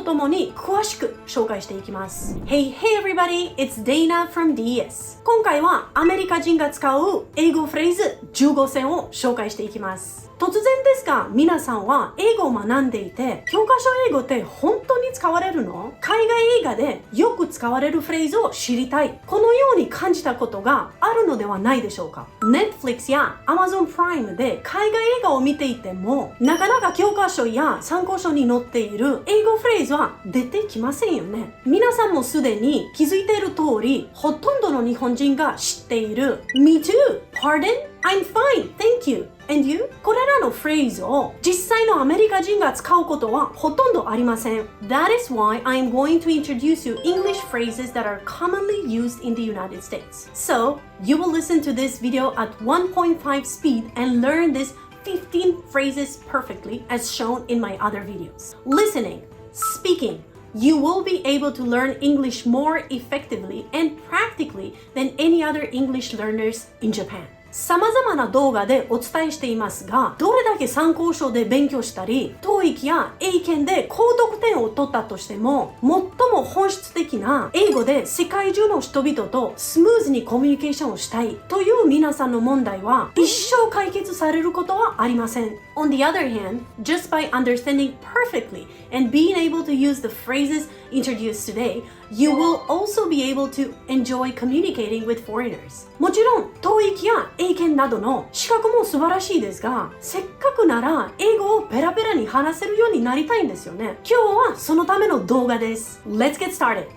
ともに詳しく紹介していきます。Hey everybody, it's Dana from DS。今回はアメリカ人が使う英語フレーズ15選を紹介していきます。突然ですが、皆さんは英語を学んでいて、教科書英語って本当に使われるの？海外映画でよく使われるフレーズを知りたい。このように感じたことがあるのではないでしょうか。Netflix や Amazon プライムで海外映画を見ていても、なかなか教科書や参考書に載っている英語フレーズは出てきませんよね。皆さんもすでに気づいている通り、ほとんどの日本人が知っている Me too, pardon, I'm fine, thank you.And you? これらのフレーズを実際のアメリカ人が使うことはほとんどありません。That is why I am going to introduce you English phrases that are commonly used in the United States. So, you will listen to this video at 1.5 speed and learn these 15 phrases perfectly as shown in my other videos. Listening, speaking, you will be able to learn English more effectively and practically than any other English learners in Japan.様々な動画でお伝えしていますが、どれだけ参考書で勉強したり、TOEIC や英検で高得点を取ったとしても、最も本質的な英語で世界中の人々とスムーズにコミュニケーションをしたいという皆さんの問題は一生解決されることはありません。On the other hand, just by understanding perfectly and being able to use the phrases introduced today, you will also be able to enjoy communicating with foreigners. もちろん、TOEIC や英検などの資格も素晴らしいですが、せっかくなら英語をペラペラに話せるようになりたいんですよね。今日はそのための動画です。Let's get started!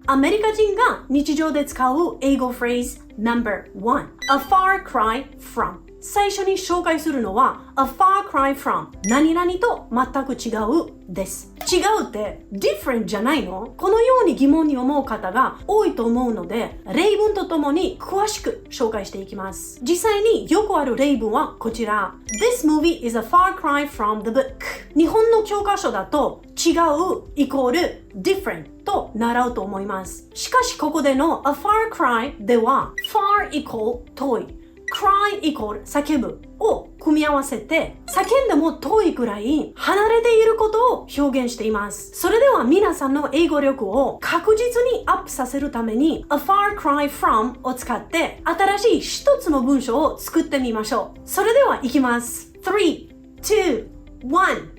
アメリカ人が日常で使う英語フレーズ No.1 A far cry from最初に紹介するのは A far cry from 何々と全く違うです。違うって different じゃないの？このように疑問に思う方が多いと思うので、例文とともに詳しく紹介していきます。実際によくある例文はこちら。This movie is a far cry from the book. 日本の教科書だと違うイコール different と習うと思います。しかしここでの a far cry では far イコール遠いcry イコール叫ぶを組み合わせて叫んでも遠いくらい離れていることを表現しています。それでは皆さんの英語力を確実にアップさせるために A far cry from を使って新しい一つの文章を作ってみましょう。それではいきます。3、2、1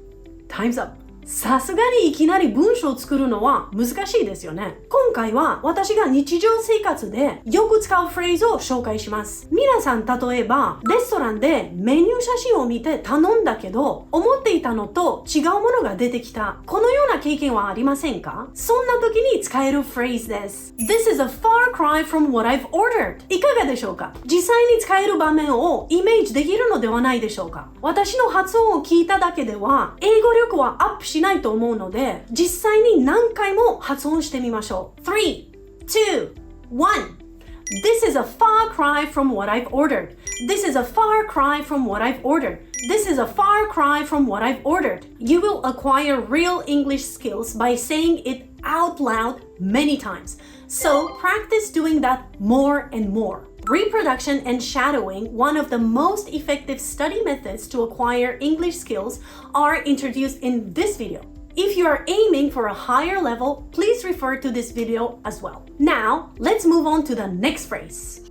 Time's up!さすがにいきなり文章を作るのは難しいですよね。今回は私が日常生活でよく使うフレーズを紹介します。皆さん例えばレストランでメニュー写真を見て頼んだけど思っていたのと違うものが出てきた。このような経験はありませんか？そんな時に使えるフレーズです。This is a far cry from what I've ordered. いかがでしょうか？実際に使える場面をイメージできるのではないでしょうか？私の発音を聞いただけでは英語力はアップしないと思うので、実際に何回も発音してみましょう。3、2、1 This is a far cry from what I've ordered. This is a far cry from what I've ordered. This is a far cry from what I've ordered. You will acquire real English skills by saying it out loud many times. So practice doing that more and more.Reproduction and shadowing, one of the most effective study methods to acquire English skills, are introduced in this video. If you are aiming for a higher level, please refer to this video as well. Now, let's move on to the next phrase.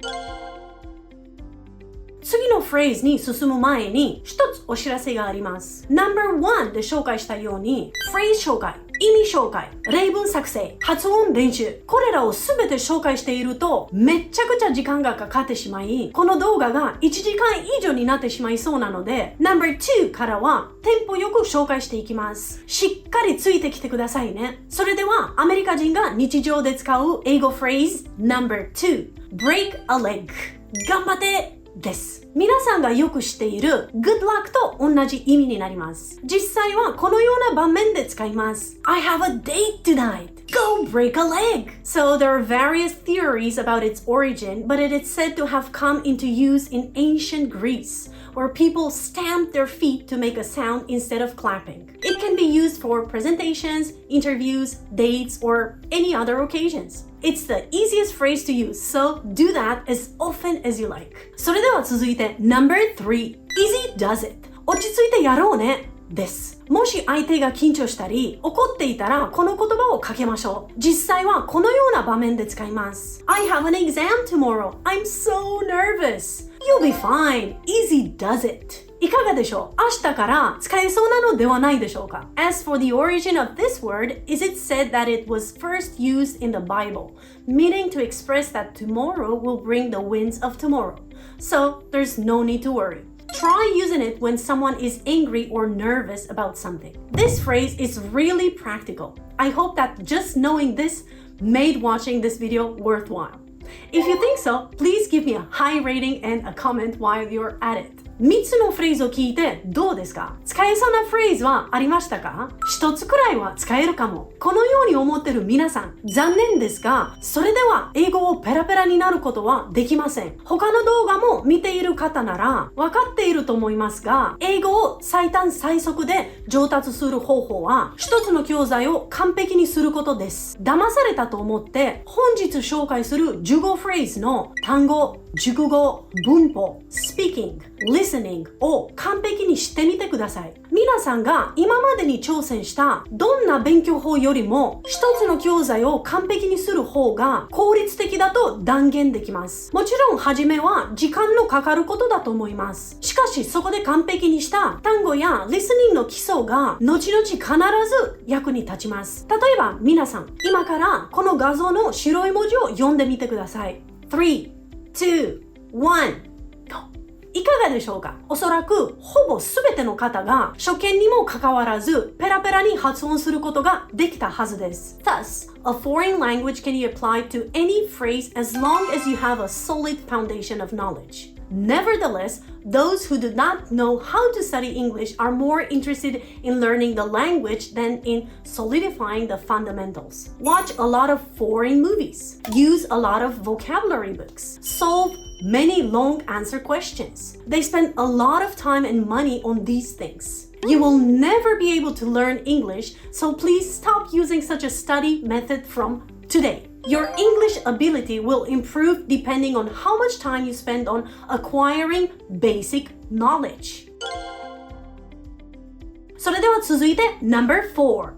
次のフレーズに進む前に一つお知らせがあります。No.1 で紹介したように、フレーズ紹介、意味紹介、例文作成、発音練習、これらをすべて紹介しているとめちゃくちゃ時間がかかってしまい、この動画が1時間以上になってしまいそうなので、No.2 からはテンポよく紹介していきます。しっかりついてきてくださいね。それではアメリカ人が日常で使う英語フレーズ No.2 Break a leg 頑張ってです。皆さんがよく知っている Good luck と同じ意味になります。実際はこのような場面で使います。I have a date tonight. Go break a leg. So there are various theories about its origin, but it is said to have come into use in ancient Greece, where people stamped their feet to make a sound instead of clapping. It can be used for presentations, interviews, dates, or any other occasions.It's the easiest phrase to use, so do that as often as you like. それでは続いて No.3 Easy does it 落ち着いてやろうねです。もし相手が緊張したり怒っていたらこの言葉をかけましょう。実際はこのような場面で使います。I have an exam tomorrow. I'm so nervous. You'll be fine. Easy does it. いかがでしょう？明日から使えそうなのではないでしょうか？ As for the origin of this word, is it said that it was first used in the Bible, meaning to express that tomorrow will bring the winds of tomorrow. So there's no need to worry.Try using it when someone is angry or nervous about something. This phrase is really practical. I hope that just knowing this made watching this video worthwhile. If you think so, please give me a high rating and a comment while you're at it. 3つのフレーズを聞いてどうですか？使えそうなフレーズはありましたか？1つくらいは使えるかも。このように思ってる皆さん、残念ですが、それでは英語をペラペラになることはできません。他の動画も見ている方なら分かっていると思いますが、英語を最短最速で上達する方法は、1つの教材を完璧にすることです。騙されたと思って、本日紹介する15フレーズの単語、熟語、文法、speaking、listening を完璧にしてみてください。皆さんが今までに挑戦したどんな勉強法よりも一つの教材を完璧にする方が効率的だと断言できます。もちろん初めは時間のかかることだと思います。しかしそこで完璧にした単語やリスニングの基礎が後々必ず役に立ちます。例えば皆さん、今からこの画像の白い文字を読んでみてください。3、2、1いかがでしょうか？おそらくほぼ全ての方が初見にもかかわらずペラペラに発音することができたはずです。Thus, a foreign language can be applied to any phrase as long as you have a solid foundation of knowledge. Nevertheless, those who do not know how to study English are more interested in learning the language than in solidifying the fundamentals. Watch a lot of foreign movies. Use a lot of vocabulary books. Solve many long answer questions. They spend a lot of time and money on these things. You will never be able to learn English, so please stop using such a study method from today.Your English ability will improve depending on how much time you spend on acquiring basic knowledge. それでは続いて No.4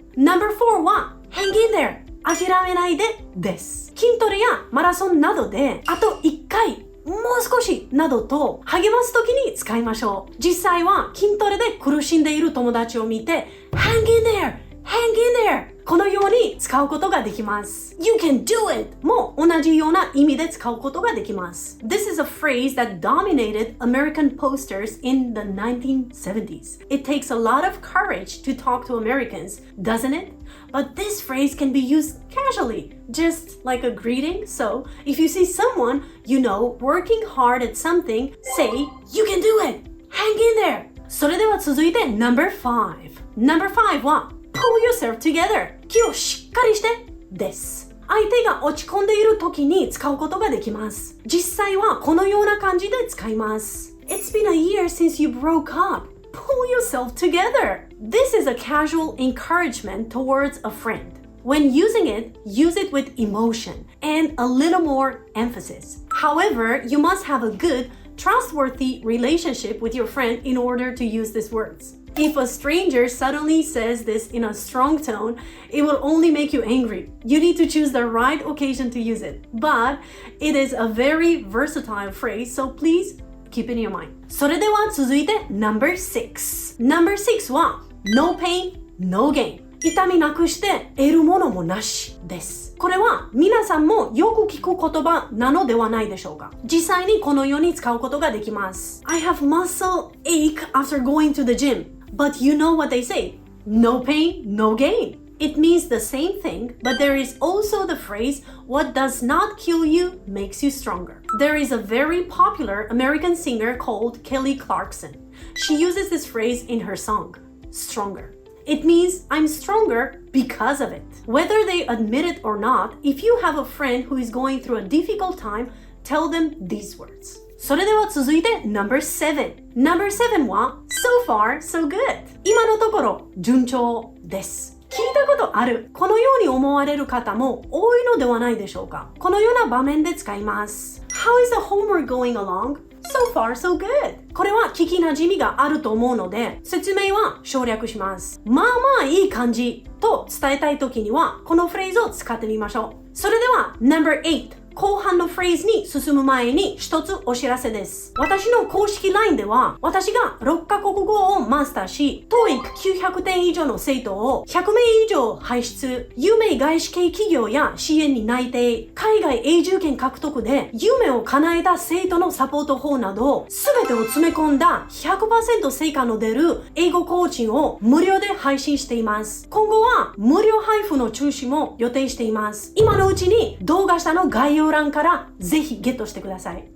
は Hang in there 諦めないでです。筋トレやマラソンなどであと1回もう少しなどと励ますときに使いましょう。実際は筋トレで苦しんでいる友達を見て Hang in there! Hang in there! このように使うことができます。You can do it! も同じような意味で使うことができます。This is a phrase that dominated American posters in the 1970s. It takes a lot of courage to talk to Americans, doesn't it? But this phrase can be used casually, just like a greeting. So, if you see someone you know working hard at something, say, You can do it! Hang in there! それでは続いて No.5 はPull yourself together. 気をしっかりしてです。相手が落ち込んでいる時に使うことができます。実際はこのような感じで使います。It's been a year since you broke up. Pull yourself together. This is a casual encouragement towards a friend. When using it, use it with emotion and a little more emphasis. However, you must have a good, trustworthy relationship with your friend in order to use these words.If a stranger suddenly says this in a strong tone, it will only make you angry. You need to choose the right occasion to use it. But it is a very versatile phrase, so please keep it in your mind. それでは続いて No.6 は No pain, no gain. 痛みなくして得るものもなしです。これは皆さんもよく聞く言葉なのではないでしょうか。実際にこのように使うことができます。I have muscle ache after going to the gym.But you know what they say, no pain, no gain. It means the same thing, but there is also the phrase, what does not kill you makes you stronger. There is a very popular American singer called Kelly Clarkson. She uses this phrase in her song, Stronger. It means I'm stronger because of it. Whether they admit it or not, if you have a friend who is going through a difficult time, tell them these words.それでは続いて No.7 は So far, so good 今のところ順調です。聞いたことあるこのように思われる方も多いのではないでしょうか。このような場面で使います。How is the homework going along? So far, so good. これは聞き馴染みがあると思うので、説明は省略します。まあまあいい感じと伝えたいときには、このフレーズを使ってみましょう。それでは、No.8。後半のフレーズに進む前に一つお知らせです。私の公式 LINE では、私が6カ国語をマスターし、TOEIC900 点以上の生徒を100名以上輩出、有名外資系企業や支援に内定、海外永住権獲得で夢を叶えた生徒のサポート法など、すべてを詰め込んだ 100% 成果の出る英語コーチングを無料で配信しています。今後は無料配布の中止も予定しています。今のうちに動画下の概要欄からぜひゲットしてください。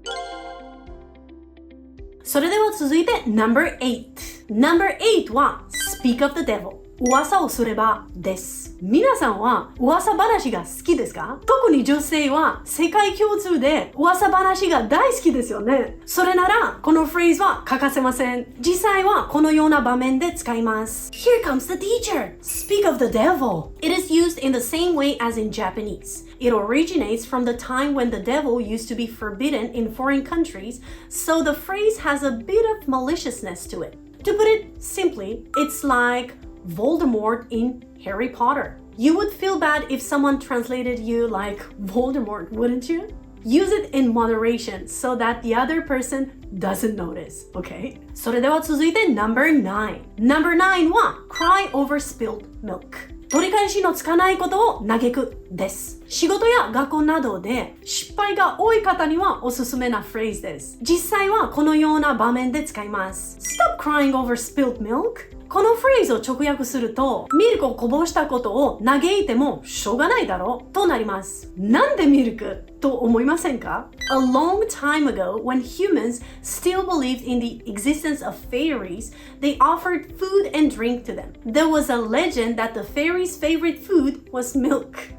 それでは続いて No.8 は Speak of the Devil 噂をすればです。皆さんは噂話が好きですか？特に女性は世界共通で噂話が大好きですよね。それならこのフレーズは欠かせません。実際はこのような場面で使います。Here comes the teacher. Speak of the devil. It is used in the same way as in Japanese. It originates from the time when the devil used to be forbidden in foreign countries, so the phrase has a bit of maliciousness to it. To put it simply, it's like Voldemort in Harry Potter. You would feel bad if someone translated you like Voldemort, wouldn't you? Use it in moderation so that the other person doesn't notice, okay? それでは続いて No.9 は Cry over spilled milk。取り返しのつかないことを嘆くです。仕事や学校などで失敗が多い方にはおすすめなフレーズです。実際はこのような場面で使います。Stop crying over spilled milk。このフレーズを直訳すると、ミルクをこぼしたことを嘆いてもしょうがないだろうとなります。なんでミルクと思いませんか？ A long time ago, when humans still believed in the existence of fairies, they offered food and drink to them. There was a legend that the fairies' favorite food was milk.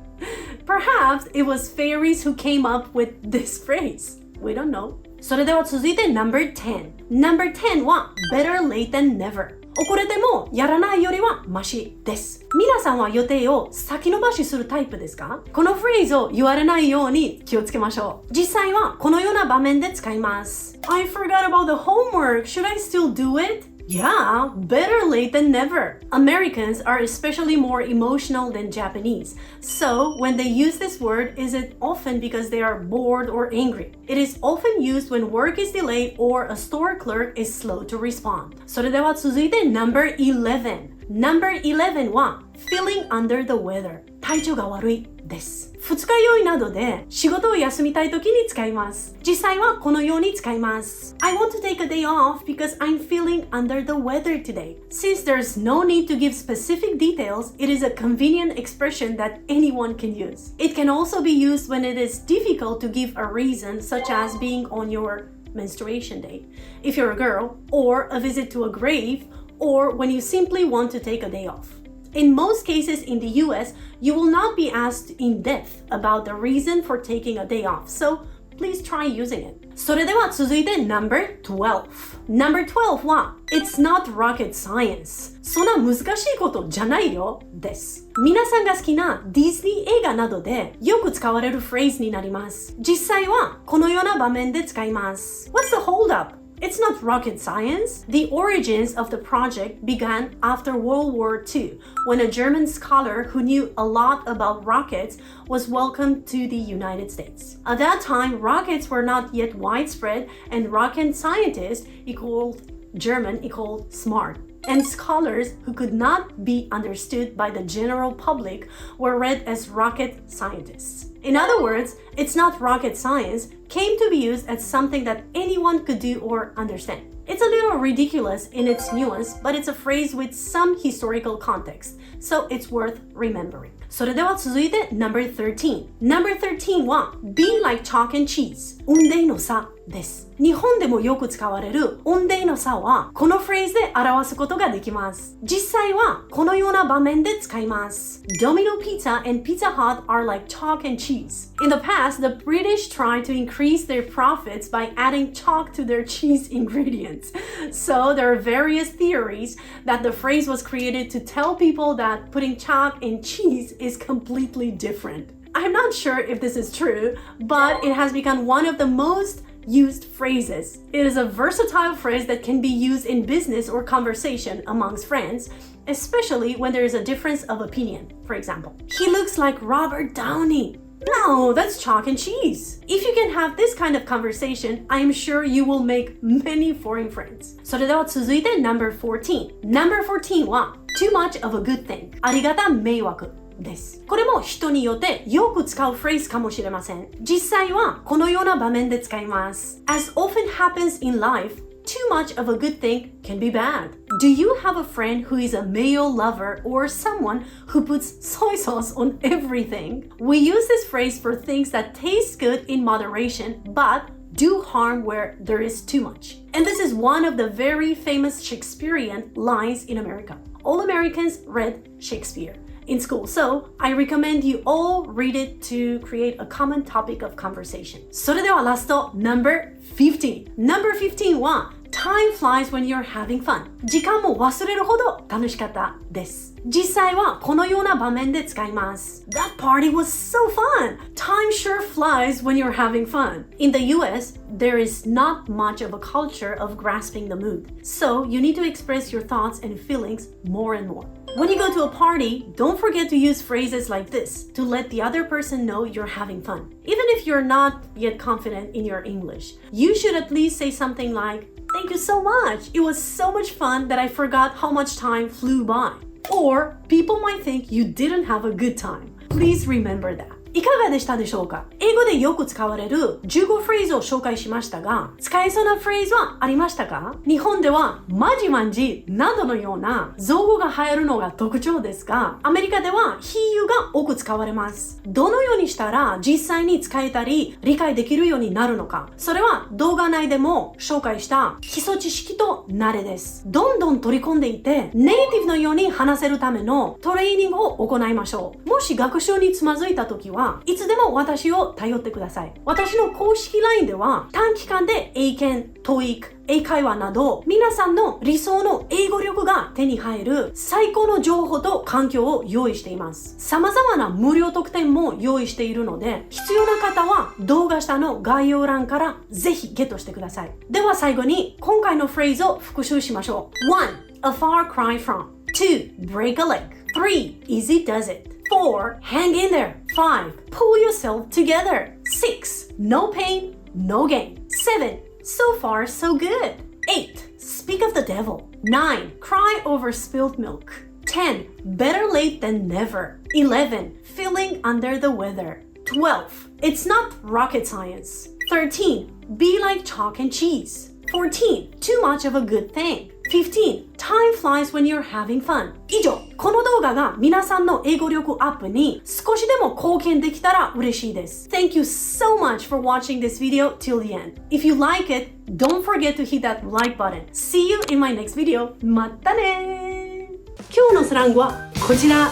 Perhaps it was fairies who came up with this phrase. We don't know. それでは続いて No.10 は Better late than never。遅れてもやらないよりはマシです。皆さんは予定を先延ばしするタイプですか？このフレーズを言われないように気をつけましょう。実際はこのような場面で使います。I forgot about the homework. Should I still do it? Yeah, better late than never. Americans are especially more emotional than Japanese. So, when they use this word, is it often because they are bored or angry? It is often used when work is delayed or a store clerk is slow to respond. それでは続いて No.11 は Feeling under the weather。体調が悪いです。二日酔いなどで仕事を休みたいときに使います。実際はこのように使います。I want to take a day off because I'm feeling under the weather today. Since there's no need to give specific details, it is a convenient expression that anyone can use. It can also be used when it is difficult to give a reason, such as being on your menstruation day, if you're a girl, or a visit to a grave, or when you simply want to take a day off.In most cases in the US, you will not be asked in depth about the reason for taking a day off, so please try using it. それでは続いて No.12 は It's not rocket science. そんな難しいことじゃないよです。皆さんが好きなディズニー映画などでよく使われるフレーズになります。実際はこのような場面で使います。What's the hold up?It's not rocket science. The origins of the project began after World War II, when a German scholar who knew a lot about rockets was welcomed to the United States. At that time, rockets were not yet widespread, and rocket scientist equaled German equaled smart. And scholars who could not be understood by the general public were read as rocket scientists. In other words, it's not rocket science came to be used as something that anyone could do or understand. It's a little ridiculous in its nuance, but it's a phrase with some historical context, so it's worth remembering. それでは続いて No.13 は Be like chalk and cheese 雲泥の差です。日本でもよく使われる雲泥の差はこのフレーズで表すことができます。実際はこのような場面で使います。Domino Pizza and Pizza Hut are like chalk and cheese. In the past, the British tried to increase their profits by adding chalk to their cheese ingredients. So there are various theories that the phrase was created to tell people that putting chalk in cheese is completely different. I'm not sure if this is true, but it has become one of the most used phrases. It is a versatile phrase that can be used in business or conversation amongst friends, especially when there is a difference of opinion. For example, he looks like Robert Downey. No, that's chalk and cheese. If you can have this kind of conversation, I am sure you will make many foreign friends. それでは続いて No.14 No.14 は Too much of a good thing ありがた迷惑です。これも人によってよく使うフレーズかもしれません。実際はこのような場面で使います。As often happens in life, too much of a good thing can be bad. Do you have a friend who is a mayo lover or someone who puts soy sauce on everything? We use this phrase for things that taste good in moderation, but do harm where there is too much. And this is one of the very famous Shakespearean lines in America. All Americans read Shakespeare in school, so I recommend you all read it to create a common topic of conversation. それではラスト No.15 No.15 は Time flies when you're having fun 時間も忘れるほど楽しかったです。実際はこのような場面で使います。That party was so fun! Time sure flies when you're having fun. In the US, there is not much of a culture of grasping the mood, so you need to express your thoughts and feelings more and more. When you go to a party, don't forget to use phrases like this to let the other person know you're having fun. Even if you're not yet confident in your English, you should at least say something like, "Thank you so much! It was so much fun that I forgot how much time flew by." Or, people might think you didn't have a good time. Please remember that. いかがでしたでしょうか？英語でよく使われる15フレーズを紹介しましたが、使えそうなフレーズはありましたか？日本ではマジマンジなどのような造語が流行るのが特徴ですが、アメリカでは比喩が多く使われます。どのようにしたら実際に使えたり理解できるようになるのか、それは動画内でも紹介した基礎知識と慣れです。どんどん取り込んでいて、ネイティブのように話せるためのトレーニングを行いましょう。もし学習につまずいた時はいつでも私を頼ってください。私の公式 LINE では短期間で英検、TOEIC、英会話など皆さんの理想の英語力が手に入る最高の情報と環境を用意しています。様々な無料特典も用意しているので、必要な方は動画下の概要欄からぜひゲットしてください。では最後に今回のフレーズを復習しましょう。1. A far cry from. 2. Break a leg. 3. Easy does it. 4. Hang in there. 5. Pull yourself together. 6. No pain, no gain. 7. So far, so good. 8. Speak of the devil. 9. Cry over spilled milk. 10. Better late than never. 11. Feeling under the weather. 12. It's not rocket science. 13. Be like chalk and cheese. 14. Too much of a good thing. 15. Time flies when you're having fun. 以上、この動画が皆さんの英語力アップに少しでも貢献できたら嬉しいです。Thank you so much for watching this video till the end. If you like it, don't forget to hit that like button. See you in my next video. またね。今日のスラングはこちら。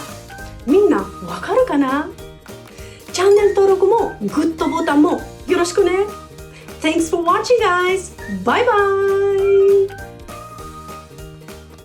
みんなわかるかな？チャンネル登録もグッドボタンもよろしくね。Thanks for watching, guys. Bye bye.